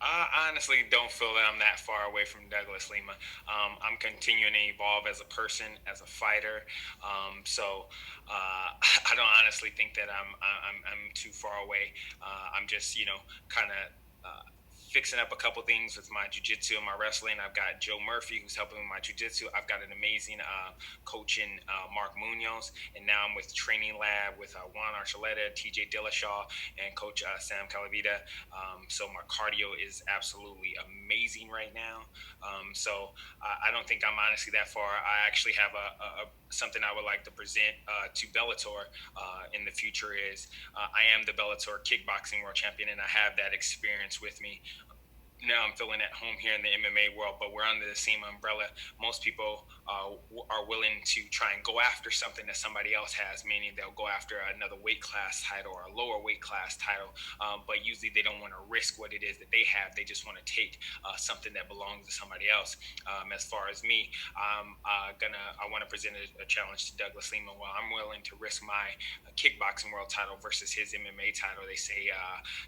I honestly don't feel that I'm that far away from Douglas Lima. I'm continuing to evolve as a person, as a fighter. I don't honestly think that I'm too far away. I'm just kind of. Fixing up a couple things with my jiu-jitsu and my wrestling. I've got Joe Murphy who's helping with my jiu-jitsu. I've got an amazing coach in Mark Munoz, and now I'm with Training Lab with Juan Archuleta, TJ Dillashaw, and Coach Sam Calavita. So my cardio is absolutely amazing right now. I don't think I'm honestly that far. I actually have something I would like to present to Bellator in the future. Is I am the Bellator kickboxing world champion, and I have that experience with me. Now I'm feeling at home here in the MMA world, but we're under the same umbrella. Most people are willing to try and go after something that somebody else has, meaning they'll go after another weight class title or a lower weight class title, but usually they don't want to risk what it is that they have. They just want to take something that belongs to somebody else. As far as me, I want to present a challenge to Douglas Lima. Well, I'm willing to risk my kickboxing world title versus his MMA title. They say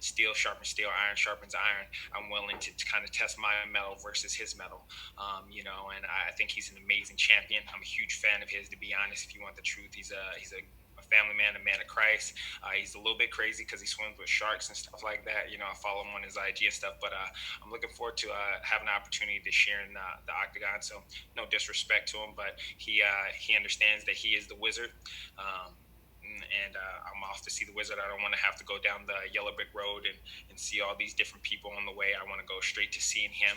steel sharpens steel, iron sharpens iron. I'm willing to kind of test my metal versus his metal. And I think he's an amazing champion. I'm a huge fan of his, to be honest. If you want the truth, he's a family man, a man of Christ. He's a little bit crazy because he swims with sharks and stuff like that. I follow him on his IG and stuff, but I'm looking forward to having an opportunity to share in the octagon. So no disrespect to him, but he understands that he is the wizard. I'm off to see the wizard. I don't want to have to go down the yellow brick road and see all these different people on the way. I want to go straight to seeing him,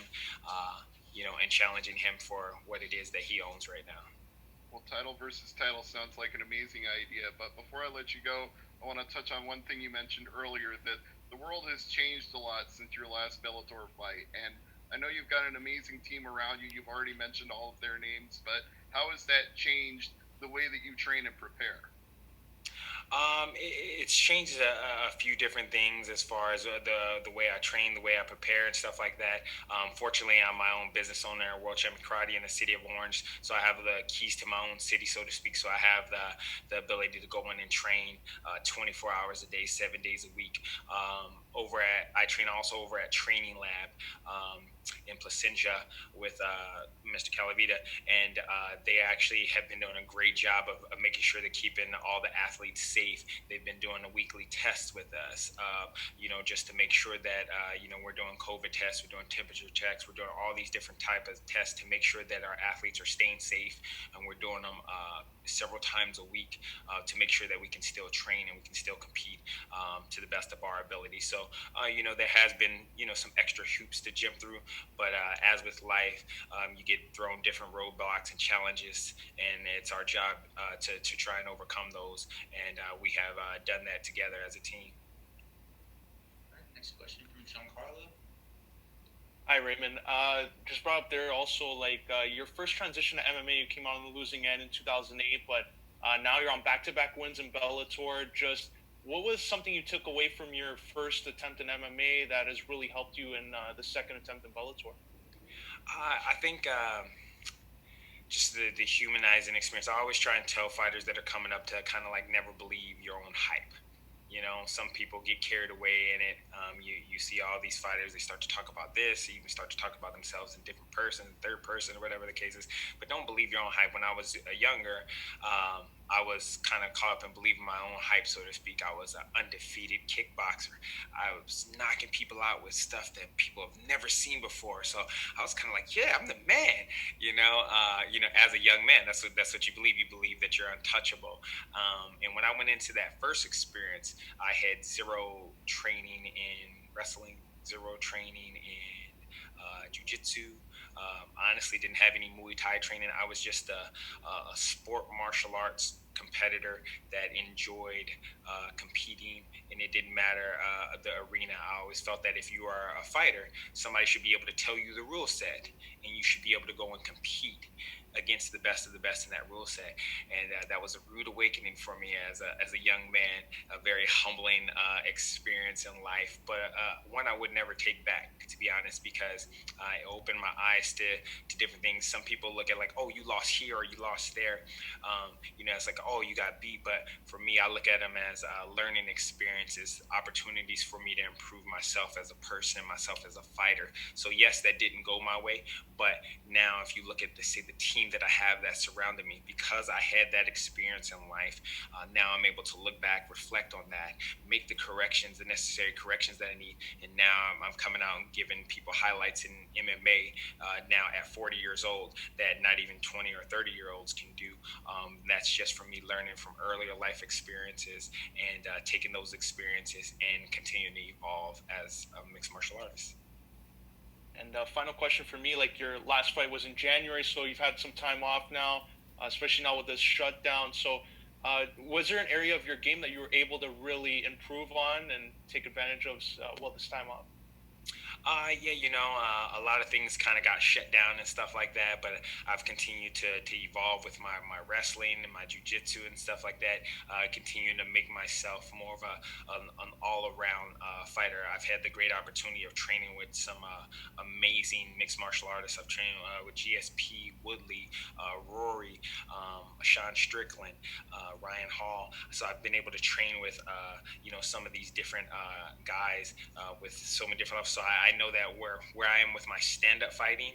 and challenging him for what it is that he owns right now. Well, title versus title sounds like an amazing idea. But before I let you go, I want to touch on one thing you mentioned earlier, that the world has changed a lot since your last Bellator fight. And I know you've got an amazing team around you. You've already mentioned all of their names, but how has that changed the way that you train and prepare? It's changed a few different things as far as the way I train, the way I prepare, and stuff like that. Fortunately, I'm my own business owner, world champion karate in the city of Orange, so I have the keys to my own city, so to speak. So I have the ability to go in and train 24 hours a day, 7 days a week. I train also over at Training Lab. In Placentia with Mr. Calavita, and they actually have been doing a great job of making sure they're keeping all the athletes safe. They've been doing a weekly test with us, just to make sure that we're doing COVID tests, we're doing temperature checks, we're doing all these different type of tests to make sure that our athletes are staying safe, and we're doing them several times a week to make sure that we can still train and we can still compete to the best of our ability. So, there has been some extra hoops to jump through, but as with life, you get thrown different roadblocks and challenges, and it's our job to try and overcome those. And we have done that together as a team. All right, next question from Giancarlo. Hi, Raymond. Just brought up there also like your first transition to MMA, you came out on the losing end in 2008, but now you're on back-to-back wins in Bellator. Just what was something you took away from your first attempt in MMA that has really helped you in the second attempt in Bellator? I think just the humanizing experience. I always try and tell fighters that are coming up to kind of like never believe your own hype. Some people get carried away in it. You see all these fighters, they start to talk about this, they even start to talk about themselves in different person, third person, or whatever the case is. But don't believe your own hype. When I was younger, I was kind of caught up in believing my own hype, so to speak. I was an undefeated kickboxer. I was knocking people out with stuff that people have never seen before. So I was kind of like, yeah, I'm the man. As a young man, that's what you believe. You believe that you're untouchable. And when I went into that first experience, I had zero training in wrestling, zero training in jiu-jitsu. Honestly, didn't have any Muay Thai training. I was just a sport martial arts competitor that enjoyed competing, and it didn't matter the arena. I always felt that if you are a fighter, somebody should be able to tell you the rule set, and you should be able to go and compete against the best of the best in that rule set. And that was a rude awakening for me as a young man, a very humbling experience in life, but one I would never take back, to be honest, because it opened my eyes to different things. Some people look at like, oh, you lost here or you lost there. It's like, oh, you got beat. But for me, I look at them as learning experiences, opportunities for me to improve myself as a person, myself as a fighter. So yes, that didn't go my way, but now if you look at the say the team that I have that surrounded me, because I had that experience in life, now I'm able to look back, reflect on that, make the corrections, the necessary corrections that I need, and now I'm coming out and giving people highlights in MMA now at 40 years old that not even 20 or 30-year olds can do. That's just from me learning from earlier life experiences and taking those experiences and continuing to evolve as a mixed martial artist. And final question for me, like your last fight was in January, so you've had some time off now, especially now with this shutdown. So, was there an area of your game that you were able to really improve on and take advantage of this time off? Yeah, a lot of things kind of got shut down and stuff like that, but I've continued to evolve with my wrestling and my jujitsu and stuff like that. Continuing to make myself more of an all around fighter. I've had the great opportunity of training with some amazing mixed martial artists. I've trained with GSP, Woodley, Rory, Sean Strickland, Ryan Hall. So I've been able to train with some of these different guys with so many different levels. So I know that where I am with my stand up fighting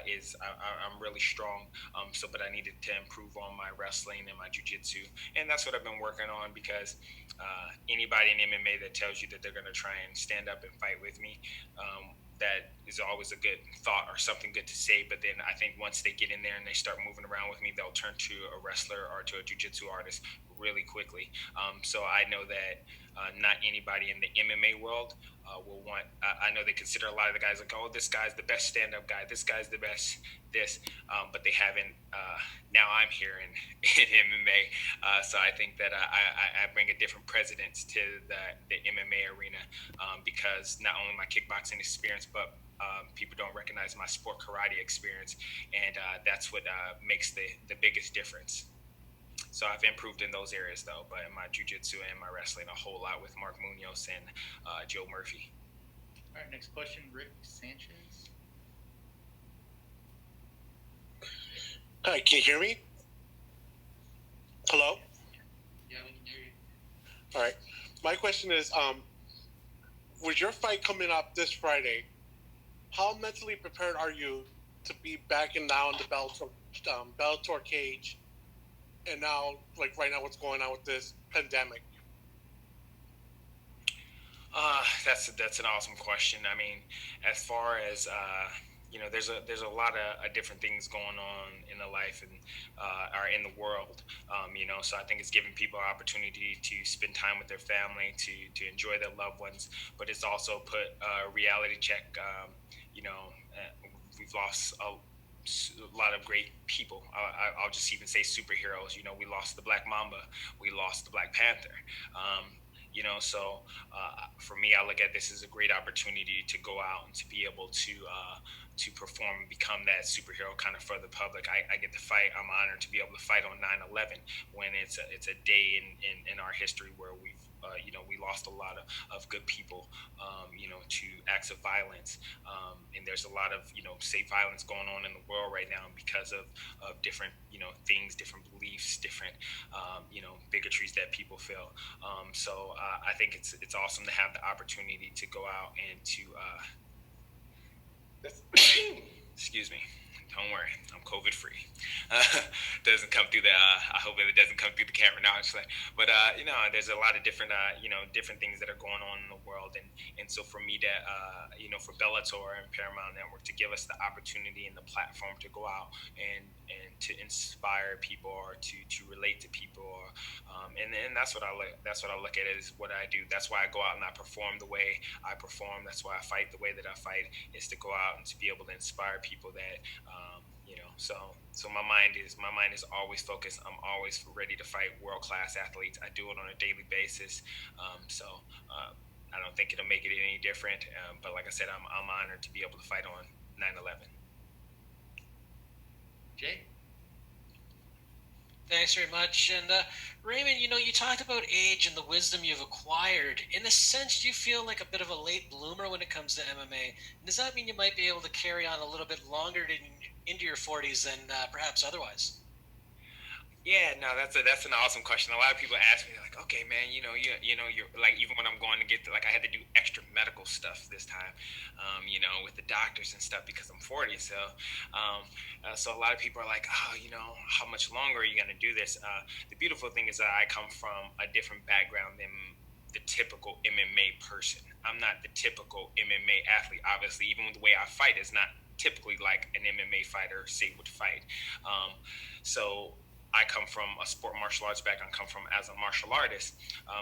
is I'm really strong. But I needed to improve on my wrestling and my jujitsu, and that's what I've been working on because anybody in MMA that tells you that they're going to try and stand up and fight with me. That is always a good thought or something good to say. But then I think once they get in there and they start moving around with me, they'll turn to a wrestler or to a jiu-jitsu artist really quickly. So I know that not anybody in the MMA world will want. I know they consider a lot of the guys like, oh, this guy's the best stand-up guy. This guy's the best this, but they haven't. Now I'm here in MMA, so I think that I bring a different presence to the MMA arena because not only my kickboxing experience, but people don't recognize my sport karate experience, and that's what makes the biggest difference. So I've improved in those areas though, but in my jujitsu and my wrestling a whole lot with Mark Munoz and Joe Murphy. All right, next question, Rick Sanchez. Hi, can you hear me? Hello? Yeah, we can hear you. All right. My question is, with your fight coming up this Friday, how mentally prepared are you to be back in now in the Bellator cage, and now, like right now, what's going on with this pandemic? That's an awesome question. I mean, as far as there's a lot of different things going on in the life and are in the world. So I think it's giving people an opportunity to spend time with their family, to enjoy their loved ones, but it's also put a reality check. We've lost a lot of great people. I'll just even say superheroes. We lost the Black Mamba, we lost the Black Panther. So for me, I look at this as a great opportunity to go out and to be able to perform and become that superhero kind of for the public. I get to fight. I'm honored to be able to fight on 9/11 when it's a day in our history where we lost a lot of good people, to acts of violence. And there's a lot of, say violence going on in the world right now because of different, things, different beliefs, different, bigotries that people feel. So I think it's awesome to have the opportunity to go out and to, excuse me. Don't worry, I'm COVID free. Doesn't come through the. I hope it doesn't come through the camera now. Actually, but there's a lot of different, different things that are going on in the world, and so for me to, for Bellator and Paramount Network to give us the opportunity and the platform to go out and to inspire people or to relate to people, or, and that's what I look. That's what I look at it as what I do. That's why I go out and I perform the way I perform. That's why I fight the way that I fight. Is to go out and to be able to inspire people that. So my mind is always focused. I'm always ready to fight world class athletes. I do it on a daily basis. I don't think it'll make it any different. But like I said, I'm honored to be able to fight on 9/11. Jay? Thanks very much. And Raymond, you talked about age and the wisdom you've acquired. In a sense, do you feel like a bit of a late bloomer when it comes to MMA? Does that mean you might be able to carry on a little bit longer into your 40s than perhaps otherwise? Yeah, no, that's an awesome question. A lot of people ask me like, okay, man, you're like even when I'm going to get like I had to do extra medical stuff this time, with the doctors and stuff because I'm 40. So a lot of people are like, oh, how much longer are you gonna do this? The beautiful thing is that I come from a different background than the typical MMA person. I'm not the typical MMA athlete. Obviously, even the way I fight is not typically like an MMA fighter say would fight. So I come from a sport martial arts background. I come from as a martial artist.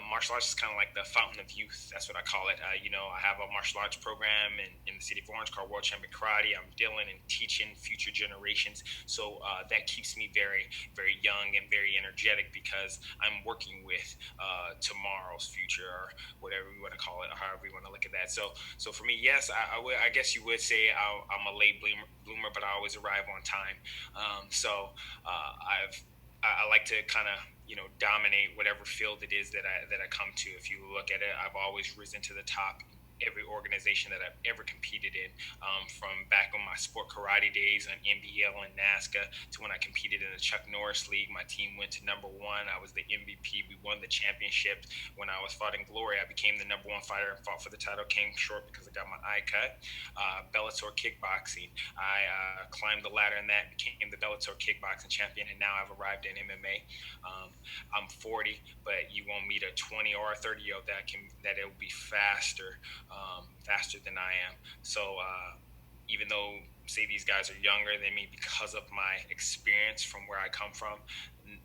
Martial arts is kind of like the fountain of youth. That's what I call it. I have a martial arts program in the city of Orange called World Champion Karate. I'm dealing and teaching future generations. So that keeps me very, very young and very energetic because I'm working with tomorrow's future or whatever you want to call it, or however you want to look at that. So for me, yes, I guess you would say I'm a late bloomer, but I always arrive on time. I like to kind of dominate whatever field it is that I come to. If you look at it, I've always risen to the top every organization that I've ever competed in, from back on my sport karate days on NBL and NASCA to when I competed in the Chuck Norris League. My team went to number one. I was the MVP. We won the championship. When I was fought in Glory, I became the number one fighter and fought for the title. Came short because I got my eye cut. Bellator kickboxing. I climbed the ladder in that, became the Bellator kickboxing champion, and now I've arrived in MMA. I'm 40, but you won't meet a 20 or a 30-year-old that it will be faster than I am. So even though say these guys are younger than me because of my experience from where I come from,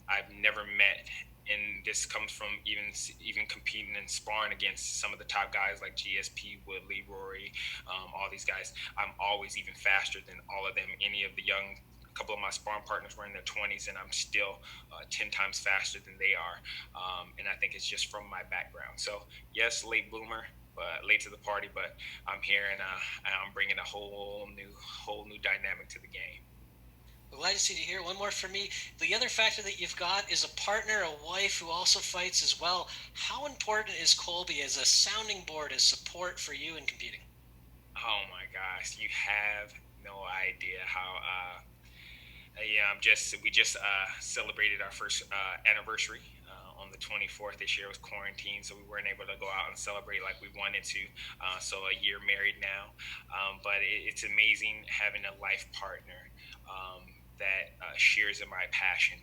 I've never met. And this comes from even competing and sparring against some of the top guys like GSP, Woodley, Rory, all these guys. I'm always even faster than all of them. Any of the young a couple of my sparring partners were in their 20s, and I'm still 10 times faster than they are. And I think it's just from my background. So, yes, late bloomer, but late to the party, but I'm here and I'm bringing a whole new dynamic to the game. Glad to see you here. One more for me. The other factor that you've got is a partner, a wife who also fights as well. How important is Colby as a sounding board, as support for you in competing? Oh my gosh, you have no idea how. Yeah, we just celebrated our first anniversary on the 24th. This year was quarantine, so we weren't able to go out and celebrate like we wanted to. So a year married now, but it's amazing having a life partner. That shares in my passion,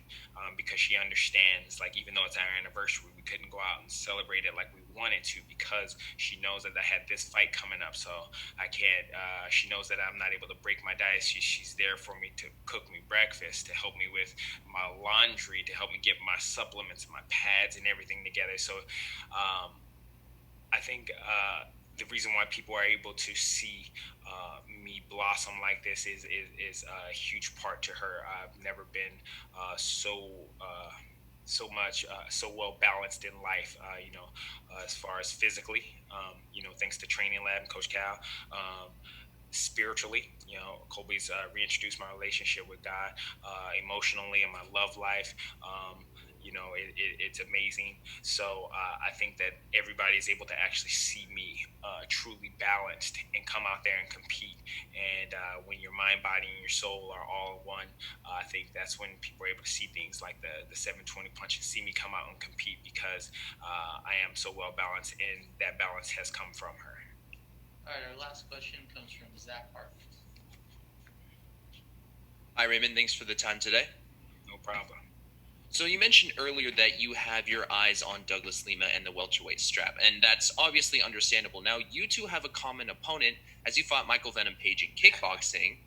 because she understands, like, even though it's our anniversary, we couldn't go out and celebrate it like we wanted to because she knows that I had this fight coming up. So I can't, she knows that I'm not able to break my diet. She's there for me to cook me breakfast, to help me with my laundry, to help me get my supplements, my pads, and everything together. So I think the reason why people are able to see me blossom like this is a huge part to her. I've never been so well balanced in life. As far as physically, thanks to Training Lab and Coach Cal. Spiritually, Colby's reintroduced my relationship with God. Emotionally, in my love life. It's amazing. So I think that everybody is able to actually see me truly balanced and come out there and compete. And when your mind, body, and your soul are all one, I think that's when people are able to see things like the 720 punch and see me come out and compete because I am so well balanced, and that balance has come from her. All right, our last question comes from Zach Hart. Hi, Raymond. Thanks for the time today. No problem. So you mentioned earlier that you have your eyes on Douglas Lima and the welterweight strap, and that's obviously understandable. Now, you two have a common opponent, as you fought Michael Venom Page in kickboxing,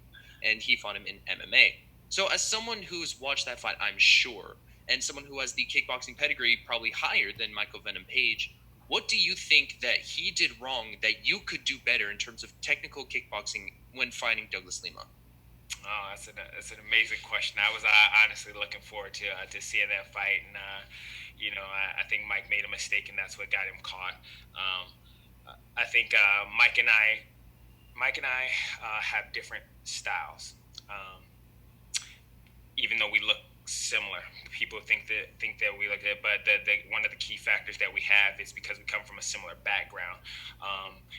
and he fought him in MMA. So as someone who's watched that fight, I'm sure, and someone who has the kickboxing pedigree probably higher than Michael Venom Page, what do you think that he did wrong that you could do better in terms of technical kickboxing when fighting Douglas Lima? Oh, that's an amazing question. I was honestly looking forward to seeing that fight, and I think Mike made a mistake, and that's what got him caught. I think Mike and I have different styles. Even though we look similar. People think that we look at it, but one of the key factors that we have is because we come from a similar background.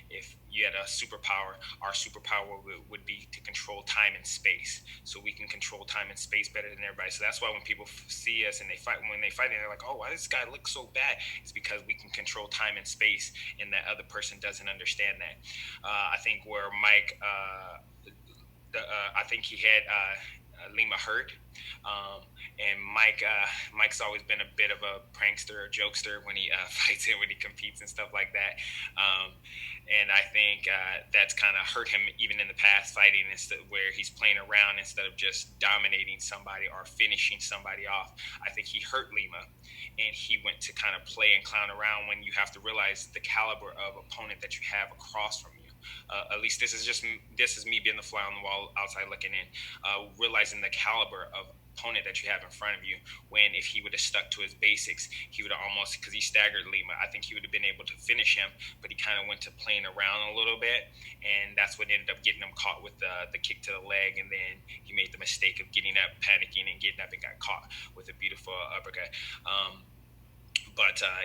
If you had a superpower, our superpower would be to control time and space. So we can control time and space better than everybody. So that's why when people see us and when they fight, they're like, "Oh, why does this guy look so bad?" It's because we can control time and space, and that other person doesn't understand that. I think where Mike, I think he had Lima hurt. And Mike's always been a bit of a prankster or jokester when he fights and when he competes and stuff like that. And I think that's kind of hurt him even in the past fighting, where he's playing around instead of just dominating somebody or finishing somebody off. I think he hurt Lima, and he went to kind of play and clown around when you have to realize the caliber of opponent that you have across from you. At least this is me being the fly on the wall outside looking in, realizing the caliber of opponent that you have in front of you. When if he would have stuck to his basics, he would have almost, because he staggered Lima, I think he would have been able to finish him, but he kind of went to playing around a little bit, and that's what ended up getting him caught with the kick to the leg, and then he made the mistake of getting up, panicking, and getting up and got caught with a beautiful uppercut.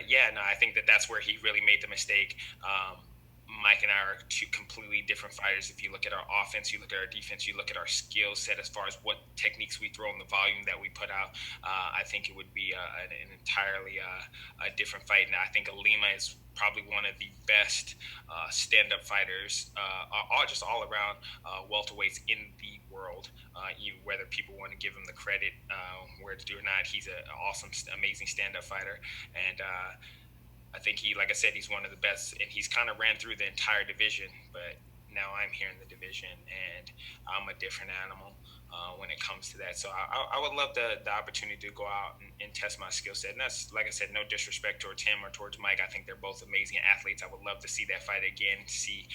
Yeah, no, I think that's where he really made the mistake. Mike and I are two completely different fighters. If you look at our offense, you look at our defense, you look at our skill set as far as what techniques we throw and the volume that we put out, I think it would be an entirely a different fight. And I think Lima is probably one of the best stand-up fighters, all around welterweights in the world. Whether people want to give him the credit where it's due or not, he's an awesome, amazing stand-up fighter, and I think like I said, he's one of the best, and he's kind of ran through the entire division. But now I'm here in the division, and I'm a different animal when it comes to that. So I would love the opportunity to go out and test my skill set. And that's, like I said, no disrespect towards him or towards Mike. I think they're both amazing athletes. I would love to see that fight again, to see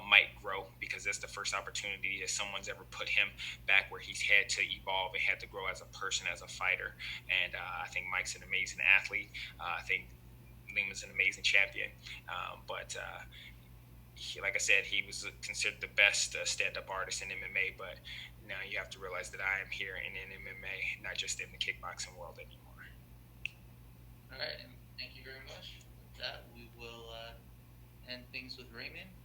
Mike grow, because that's the first opportunity that someone's ever put him back where he's had to evolve and had to grow as a person, as a fighter. And I think Mike's an amazing athlete. I think Lima's an amazing champion, but like I said, he was considered the best stand-up artist in MMA. But now you have to realize that I am here in MMA, not just in the kickboxing world anymore. All right, and thank you very much. With that, we will end things with Raymond.